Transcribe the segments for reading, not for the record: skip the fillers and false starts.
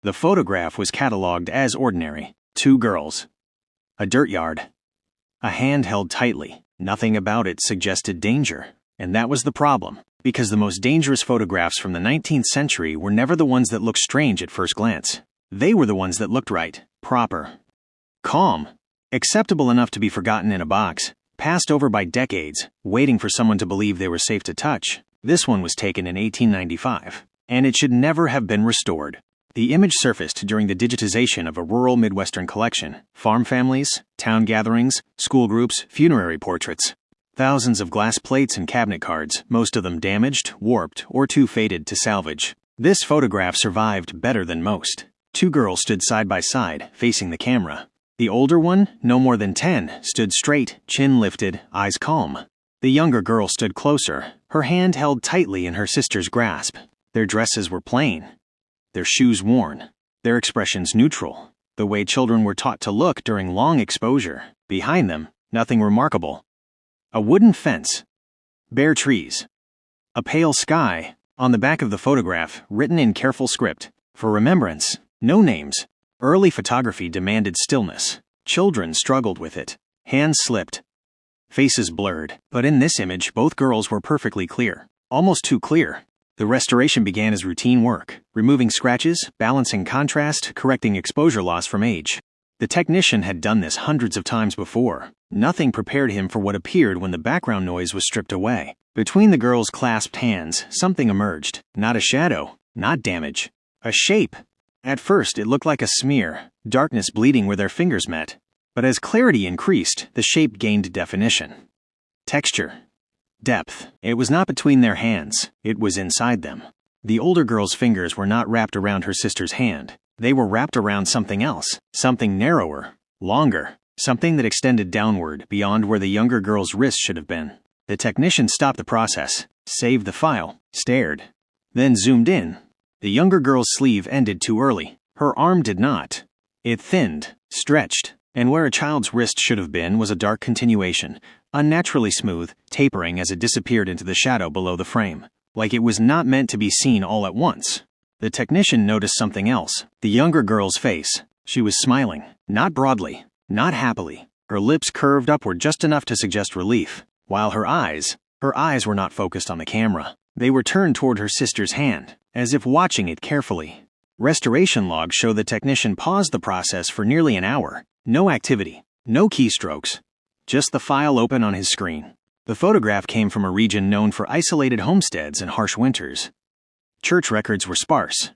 The photograph was catalogued as ordinary. 2 girls. A dirt yard. A hand held tightly. Nothing about it suggested danger. And that was the problem, because the most dangerous photographs from the 19th century were never the ones that looked strange at first glance. They were the ones that looked right, proper, calm, acceptable enough to be forgotten in a box, passed over by decades, waiting for someone to believe they were safe to touch. This one was taken in 1895, and it should never have been restored. The image surfaced during the digitization of a rural Midwestern collection. Farm families, town gatherings, school groups, funerary portraits. Thousands of glass plates and cabinet cards, most of them damaged, warped, or too faded to salvage. This photograph survived better than most. 2 girls stood side by side, facing the camera. The older one, no more than 10, stood straight, chin lifted, eyes calm. The younger girl stood closer, her hand held tightly in her sister's grasp. Their dresses were plain, their shoes worn, their expressions neutral, the way children were taught to look during long exposure. Behind them, nothing remarkable. A wooden fence, bare trees, a pale sky. On the back of the photograph, written in careful script, for remembrance, no names. Early photography demanded stillness. Children struggled with it. Hands slipped. Faces blurred. But in this image, both girls were perfectly clear. Almost too clear. The restoration began as routine work, removing scratches, balancing contrast, correcting exposure loss from age. The technician had done this hundreds of times before. Nothing prepared him for what appeared when the background noise was stripped away. Between the girls' clasped hands, something emerged. Not a shadow, not damage. A shape. At first, it looked like a smear, darkness bleeding where their fingers met. But as clarity increased, the shape gained definition. Texture. Depth. It was not between their hands, it was inside them. The older girl's fingers were not wrapped around her sister's hand. They were wrapped around something else, something narrower, longer, something that extended downward beyond where the younger girl's wrist should have been. The technician stopped the process, saved the file, stared, then zoomed in. The younger girl's sleeve ended too early. Her arm did not. It thinned, stretched, and where a child's wrist should have been was a dark continuation, unnaturally smooth, tapering as it disappeared into the shadow below the frame, like it was not meant to be seen all at once. The technician noticed something else. The younger girl's face. She was smiling, not broadly, not happily. Her lips curved upward just enough to suggest relief, while her eyes were not focused on the camera. They were turned toward her sister's hand, as if watching it carefully. Restoration logs show the technician paused the process for nearly an hour. No activity, no keystrokes, just the file open on his screen. The photograph came from a region known for isolated homesteads and harsh winters. Church records were sparse.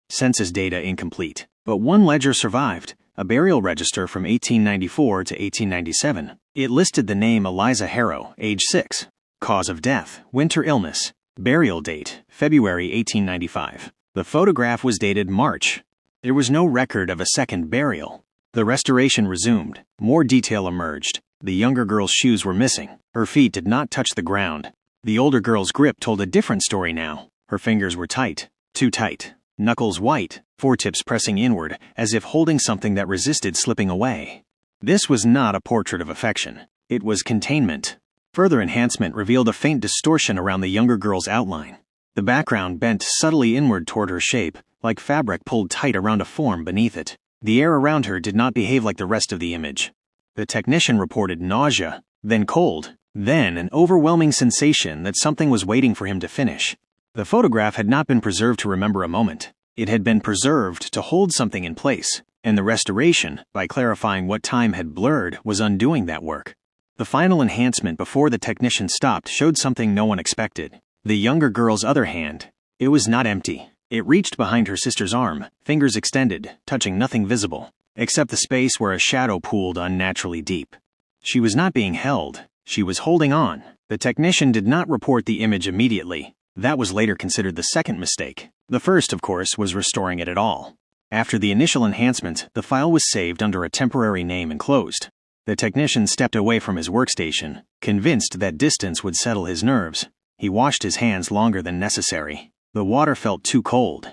Census data incomplete. But one ledger survived, a burial register from 1894 to 1897. It listed the name Eliza Harrow, age 6. Cause of death, winter illness. Burial date, February 1895. The photograph was dated March. There was no record of a second burial. The restoration resumed. More detail emerged. The younger girl's shoes were missing. Her feet did not touch the ground. The older girl's grip told a different story now. Her fingers were tight. Too tight. Knuckles white, foretips pressing inward, as if holding something that resisted slipping away. This was not a portrait of affection. It was containment. Further enhancement revealed a faint distortion around the younger girl's outline. The background bent subtly inward toward her shape, like fabric pulled tight around a form beneath it. The air around her did not behave like the rest of the image. The technician reported nausea, then cold, then an overwhelming sensation that something was waiting for him to finish. The photograph had not been preserved to remember a moment. It had been preserved to hold something in place, and the restoration, by clarifying what time had blurred, was undoing that work. The final enhancement before the technician stopped showed something no one expected. The younger girl's other hand. It was not empty. It reached behind her sister's arm, fingers extended, touching nothing visible, except the space where a shadow pooled unnaturally deep. She was not being held. She was holding on. The technician did not report the image immediately. That was later considered the second mistake. The first, of course, was restoring it at all. After the initial enhancement, the file was saved under a temporary name and closed. The technician stepped away from his workstation, convinced that distance would settle his nerves. He washed his hands longer than necessary. The water felt too cold.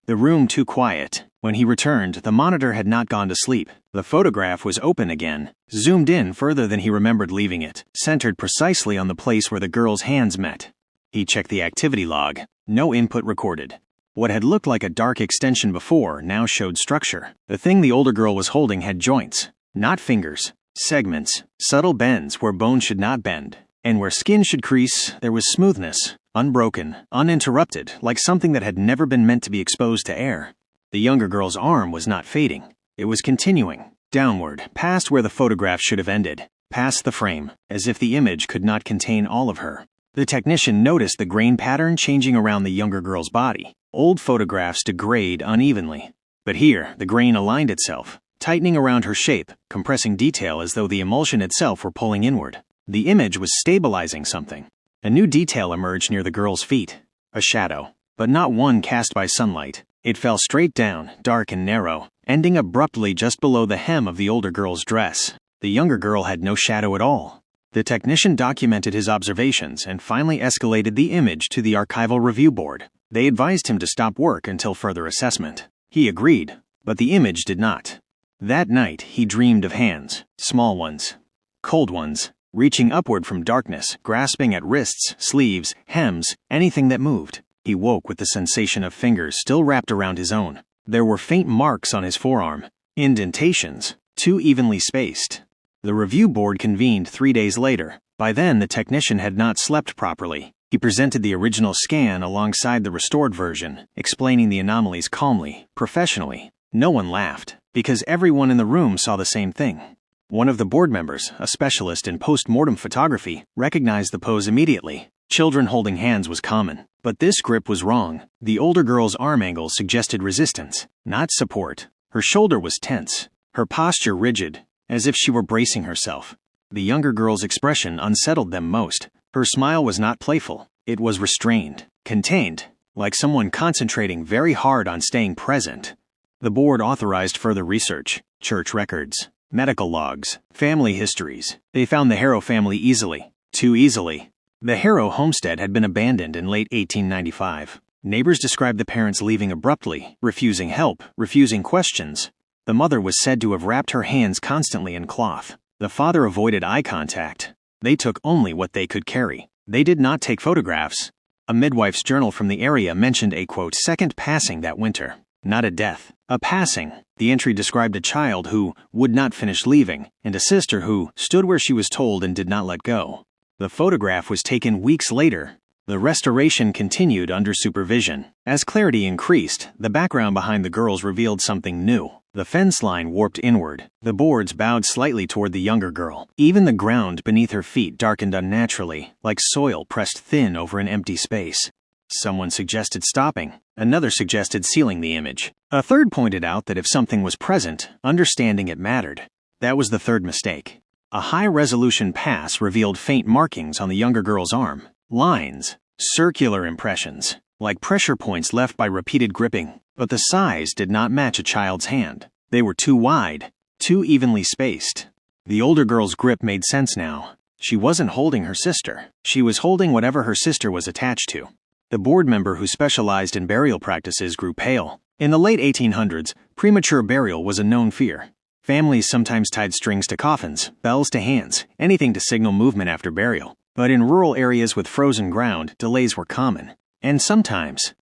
The room too quiet. When he returned, the monitor had not gone to sleep. The photograph was open again, zoomed in further than he remembered leaving it, centered precisely on the place where the girl's hands met. He checked the activity log. No input recorded. What had looked like a dark extension before now showed structure. The thing the older girl was holding had joints, not fingers, segments, subtle bends where bone should not bend, and where skin should crease, there was smoothness, unbroken, uninterrupted, like something that had never been meant to be exposed to air. The younger girl's arm was not fading. It was continuing, downward, past where the photograph should have ended, past the frame, as if the image could not contain all of her. The technician noticed the grain pattern changing around the younger girl's body. Old photographs degrade unevenly. But here, the grain aligned itself, tightening around her shape, compressing detail as though the emulsion itself were pulling inward. The image was stabilizing something. A new detail emerged near the girl's feet. A shadow, but not one cast by sunlight. It fell straight down, dark and narrow, ending abruptly just below the hem of the older girl's dress. The younger girl had no shadow at all. The technician documented his observations and finally escalated the image to the archival review board. They advised him to stop work until further assessment. He agreed, but the image did not. That night, he dreamed of hands, small ones, cold ones, reaching upward from darkness, grasping at wrists, sleeves, hems, anything that moved. He woke with the sensation of fingers still wrapped around his own. There were faint marks on his forearm, indentations, too evenly spaced. The review board convened 3 days later. By then, the technician had not slept properly. He presented the original scan alongside the restored version, explaining the anomalies calmly, professionally. No one laughed, because everyone in the room saw the same thing. One of the board members, a specialist in post-mortem photography, recognized the pose immediately. Children holding hands was common, but this grip was wrong. The older girl's arm angle suggested resistance, not support. Her shoulder was tense, her posture rigid, as if she were bracing herself. The younger girl's expression unsettled them most. Her smile was not playful. It was restrained, contained, like someone concentrating very hard on staying present. The board authorized further research, church records, medical logs, family histories. They found the Harrow family easily, too easily. The Harrow homestead had been abandoned in late 1895. Neighbors described the parents leaving abruptly, refusing help, refusing questions. The mother was said to have wrapped her hands constantly in cloth. The father avoided eye contact. They took only what they could carry. They did not take photographs. A midwife's journal from the area mentioned a, quote, second passing that winter. Not a death, a passing. The entry described a child who would not finish leaving, and a sister who stood where she was told and did not let go. The photograph was taken weeks later. The restoration continued under supervision. As clarity increased, the background behind the girls revealed something new. The fence line warped inward. The boards bowed slightly toward the younger girl. Even the ground beneath her feet darkened unnaturally, like soil pressed thin over an empty space. Someone suggested stopping. Another suggested sealing the image. A third pointed out that if something was present, understanding it mattered. That was the third mistake. A high-resolution pass revealed faint markings on the younger girl's arm. Lines, circular impressions, like pressure points left by repeated gripping. But the size did not match a child's hand. They were too wide, too evenly spaced. The older girl's grip made sense now. She wasn't holding her sister. She was holding whatever her sister was attached to. The board member who specialized in burial practices grew pale. In the late 1800s, premature burial was a known fear. Families sometimes tied strings to coffins, bells to hands, anything to signal movement after burial. But in rural areas with frozen ground, delays were common. And sometimes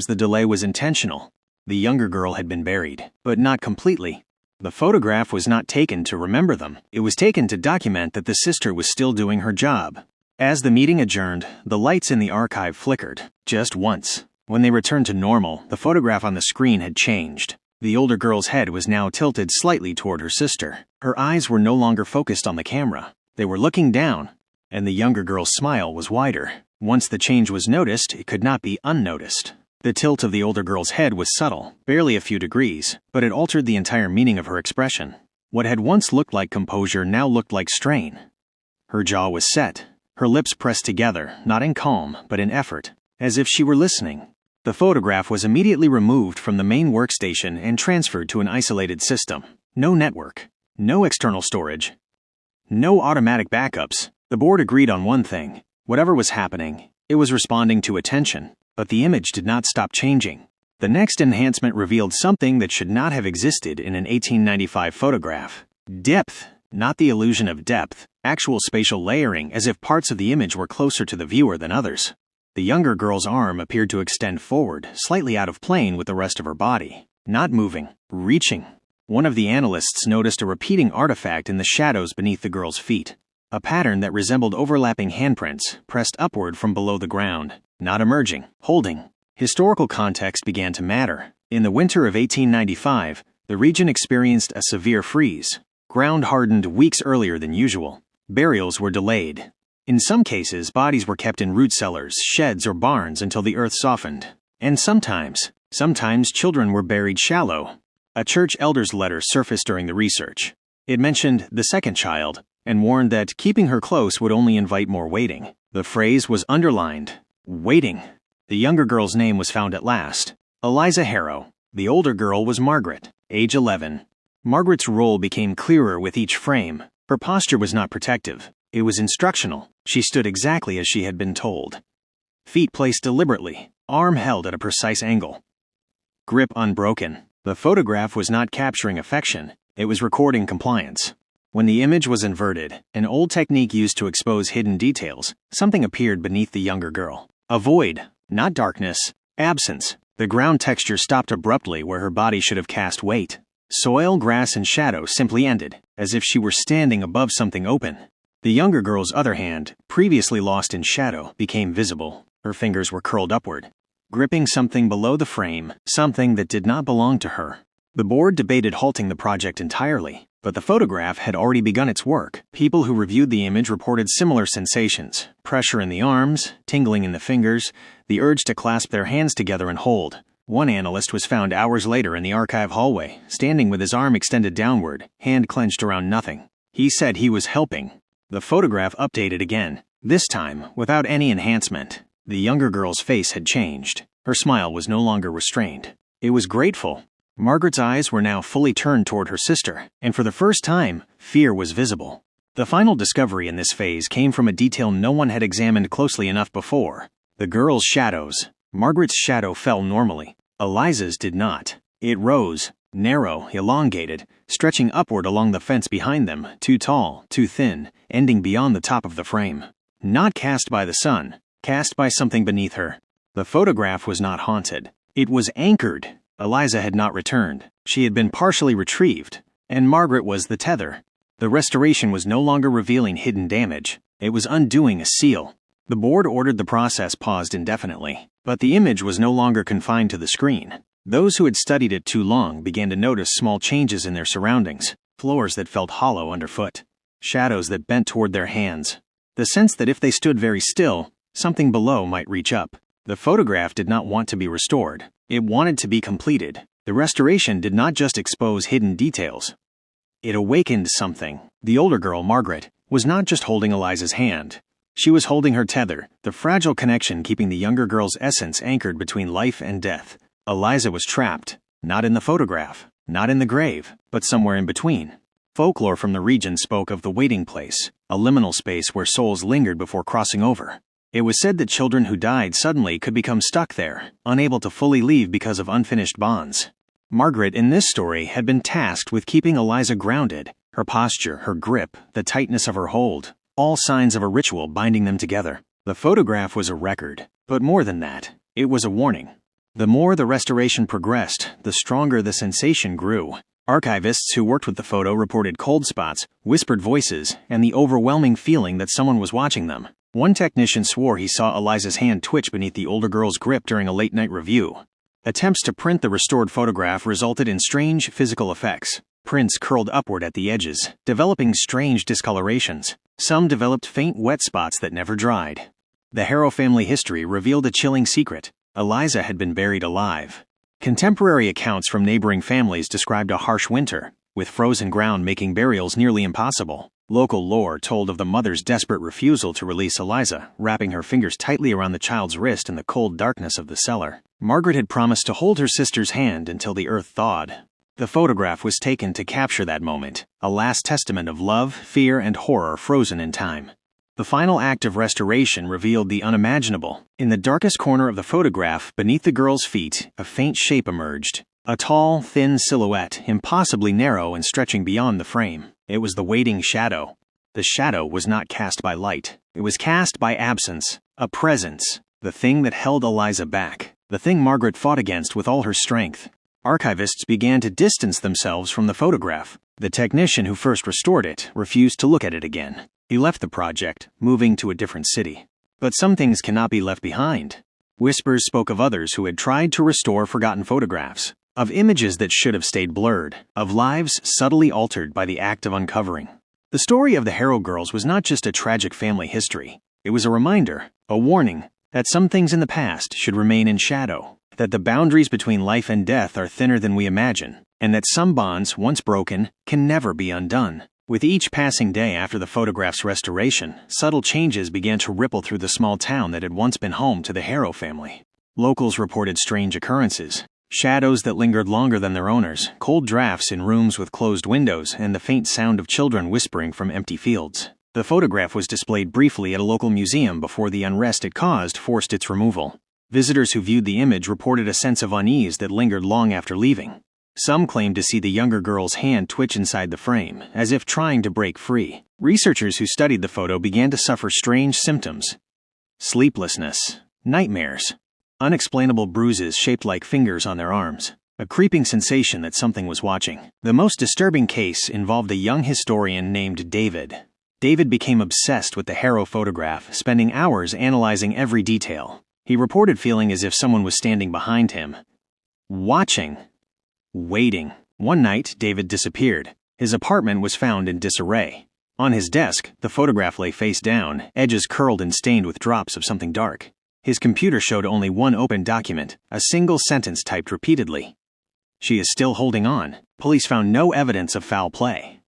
the delay was intentional. The younger girl had been buried, but not completely. The photograph was not taken to remember them. It was taken to document that the sister was still doing her job. As the meeting adjourned, the lights in the archive flickered, just once. When they returned to normal, the photograph on the screen had changed. The older girl's head was now tilted slightly toward her sister. Her eyes were no longer focused on the camera. They were looking down, and the younger girl's smile was wider. Once the change was noticed, it could not be unnoticed. The tilt of the older girl's head was subtle, barely a few degrees, but it altered the entire meaning of her expression. What had once looked like composure now looked like strain. Her jaw was set, her lips pressed together, not in calm, but in effort, as if she were listening. The photograph was immediately removed from the main workstation and transferred to an isolated system. No network, no external storage, no automatic backups. The board agreed on one thing. Whatever was happening, it was responding to attention, but the image did not stop changing. The next enhancement revealed something that should not have existed in an 1895 photograph. Depth, not the illusion of depth, actual spatial layering as if parts of the image were closer to the viewer than others. The younger girl's arm appeared to extend forward, slightly out of plane with the rest of her body. Not moving, reaching. One of the analysts noticed a repeating artifact in the shadows beneath the girl's feet. A pattern that resembled overlapping handprints, pressed upward from below the ground. Not emerging, holding. Historical context began to matter. In the winter of 1895, the region experienced a severe freeze. Ground hardened weeks earlier than usual. Burials were delayed. In some cases, bodies were kept in root cellars, sheds, or barns until the earth softened. And sometimes children were buried shallow. A church elder's letter surfaced during the research. It mentioned the second child and warned that keeping her close would only invite more waiting. The phrase was underlined. Waiting. The younger girl's name was found at last. Eliza Harrow. The older girl was Margaret, age 11. Margaret's role became clearer with each frame. Her posture was not protective. It was instructional. She stood exactly as she had been told. Feet placed deliberately, arm held at a precise angle. Grip unbroken. The photograph was not capturing affection. It was recording compliance. When the image was inverted, an old technique used to expose hidden details, something appeared beneath the younger girl. A void, not darkness, absence. The ground texture stopped abruptly where her body should have cast weight. Soil, grass, and shadow simply ended, as if she were standing above something open. The younger girl's other hand, previously lost in shadow, became visible. Her fingers were curled upward, gripping something below the frame, something that did not belong to her. The board debated halting the project entirely, but the photograph had already begun its work. People who reviewed the image reported similar sensations: pressure in the arms, tingling in the fingers, the urge to clasp their hands together and hold. One analyst was found hours later in the archive hallway, standing with his arm extended downward, hand clenched around nothing. He said he was helping. The photograph updated again, this time without any enhancement. The younger girl's face had changed. Her smile was no longer restrained. It was grateful. Margaret's eyes were now fully turned toward her sister, and for the first time, fear was visible. The final discovery in this phase came from a detail no one had examined closely enough before. The girl's shadows. Margaret's shadow fell normally. Eliza's did not. It rose, narrow, elongated, stretching upward along the fence behind them, too tall, too thin, ending beyond the top of the frame. Not cast by the sun, cast by something beneath her. The photograph was not haunted. It was anchored. Eliza had not returned. She had been partially retrieved, and Margaret was the tether. The restoration was no longer revealing hidden damage. It was undoing a seal. The board ordered the process paused indefinitely, but the image was no longer confined to the screen. Those who had studied it too long began to notice small changes in their surroundings, floors that felt hollow underfoot, shadows that bent toward their hands, the sense that if they stood very still, something below might reach up. The photograph did not want to be restored. It wanted to be completed. The restoration did not just expose hidden details. It awakened something. The older girl, Margaret, was not just holding Eliza's hand. She was holding her tether, the fragile connection keeping the younger girl's essence anchored between life and death. Eliza was trapped, not in the photograph, not in the grave, but somewhere in between. Folklore from the region spoke of the waiting place, a liminal space where souls lingered before crossing over. It was said that children who died suddenly could become stuck there, unable to fully leave because of unfinished bonds. Margaret, in this story, had been tasked with keeping Eliza grounded, her posture, her grip, the tightness of her hold, all signs of a ritual binding them together. The photograph was a record, but more than that, it was a warning. The more the restoration progressed, the stronger the sensation grew. Archivists who worked with the photo reported cold spots, whispered voices, and the overwhelming feeling that someone was watching them. One technician swore he saw Eliza's hand twitch beneath the older girl's grip during a late-night review. Attempts to print the restored photograph resulted in strange physical effects. Prints curled upward at the edges, developing strange discolorations. Some developed faint wet spots that never dried. The Harrow family history revealed a chilling secret. Eliza had been buried alive. Contemporary accounts from neighboring families described a harsh winter, with frozen ground making burials nearly impossible. Local lore told of the mother's desperate refusal to release Eliza, wrapping her fingers tightly around the child's wrist in the cold darkness of the cellar. Margaret had promised to hold her sister's hand until the earth thawed. The photograph was taken to capture that moment, a last testament of love, fear, and horror frozen in time. The final act of restoration revealed the unimaginable. In the darkest corner of the photograph, beneath the girl's feet, a faint shape emerged. A tall, thin silhouette, impossibly narrow and stretching beyond the frame. It was the waiting shadow. The shadow was not cast by light. It was cast by absence, a presence. the thing that held Eliza back, the thing Margaret fought against with all her strength. Archivists began to distance themselves from the photograph. The technician who first restored it refused to look at it again. He left the project, moving to a different city. But some things cannot be left behind. Whispers spoke of others who had tried to restore forgotten photographs, of images that should have stayed blurred, of lives subtly altered by the act of uncovering. The story of the Harrow girls was not just a tragic family history. It was a reminder, a warning, that some things in the past should remain in shadow, that the boundaries between life and death are thinner than we imagine, and that some bonds, once broken, can never be undone. With each passing day after the photograph's restoration, subtle changes began to ripple through the small town that had once been home to the Harrow family. Locals reported strange occurrences, shadows that lingered longer than their owners, cold drafts in rooms with closed windows, and the faint sound of children whispering from empty fields. The photograph was displayed briefly at a local museum before the unrest it caused forced its removal. Visitors who viewed the image reported a sense of unease that lingered long after leaving. Some claimed to see the younger girl's hand twitch inside the frame, as if trying to break free. Researchers who studied the photo began to suffer strange symptoms: sleeplessness, nightmares, unexplainable bruises shaped like fingers on their arms, a creeping sensation that something was watching. The most disturbing case involved a young historian named David. David became obsessed with the Harrow photograph, spending hours analyzing every detail. He reported feeling as if someone was standing behind him, watching, waiting. One night, David disappeared. His apartment was found in disarray. On his desk, the photograph lay face down, edges curled and stained with drops of something dark. His computer showed only one open document, a single sentence typed repeatedly. "She is still holding on." Police found no evidence of foul play.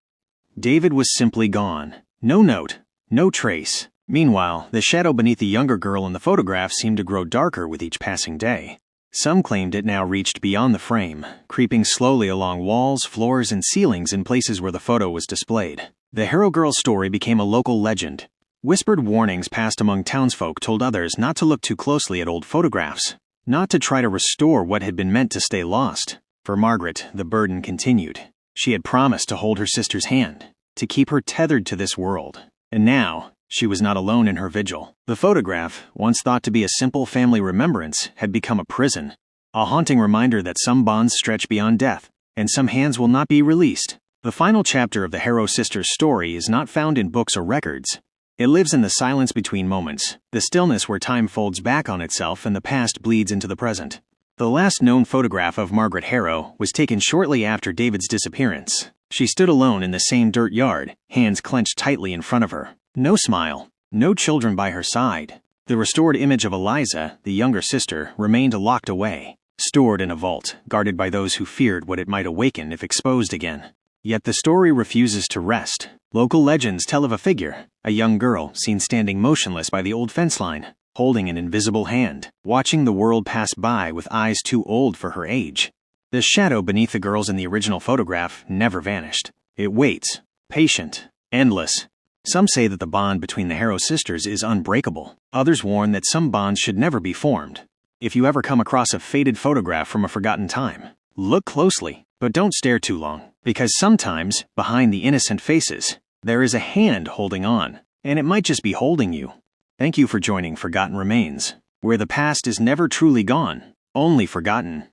David was simply gone. No note, no trace. Meanwhile, the shadow beneath the younger girl in the photograph seemed to grow darker with each passing day. Some claimed it now reached beyond the frame, creeping slowly along walls, floors, and ceilings in places where the photo was displayed. The Harrow girl's story became a local legend. Whispered warnings passed among townsfolk told others not to look too closely at old photographs, not to try to restore what had been meant to stay lost. For Margaret, the burden continued. She had promised to hold her sister's hand, to keep her tethered to this world. And now, she was not alone in her vigil. The photograph, once thought to be a simple family remembrance, had become a prison, a haunting reminder that some bonds stretch beyond death, and some hands will not be released. The final chapter of the Harrow sisters' story is not found in books or records. It lives in the silence between moments, the stillness where time folds back on itself and the past bleeds into the present. The last known photograph of Margaret Harrow was taken shortly after David's disappearance. She stood alone in the same dirt yard, hands clenched tightly in front of her. No smile, no children by her side. The restored image of Eliza, the younger sister, remained locked away, stored in a vault, guarded by those who feared what it might awaken if exposed again. Yet the story refuses to rest. Local legends tell of a figure, a young girl seen standing motionless by the old fence line, holding an invisible hand, watching the world pass by with eyes too old for her age. The shadow beneath the girls in the original photograph never vanished. It waits, patient, endless. Some say that the bond between the Harrow sisters is unbreakable. Others warn that some bonds should never be formed. If you ever come across a faded photograph from a forgotten time, look closely, but don't stare too long, because sometimes, behind the innocent faces, there is a hand holding on, and it might just be holding you. Thank you for joining Forgotten Remains, where the past is never truly gone, only forgotten.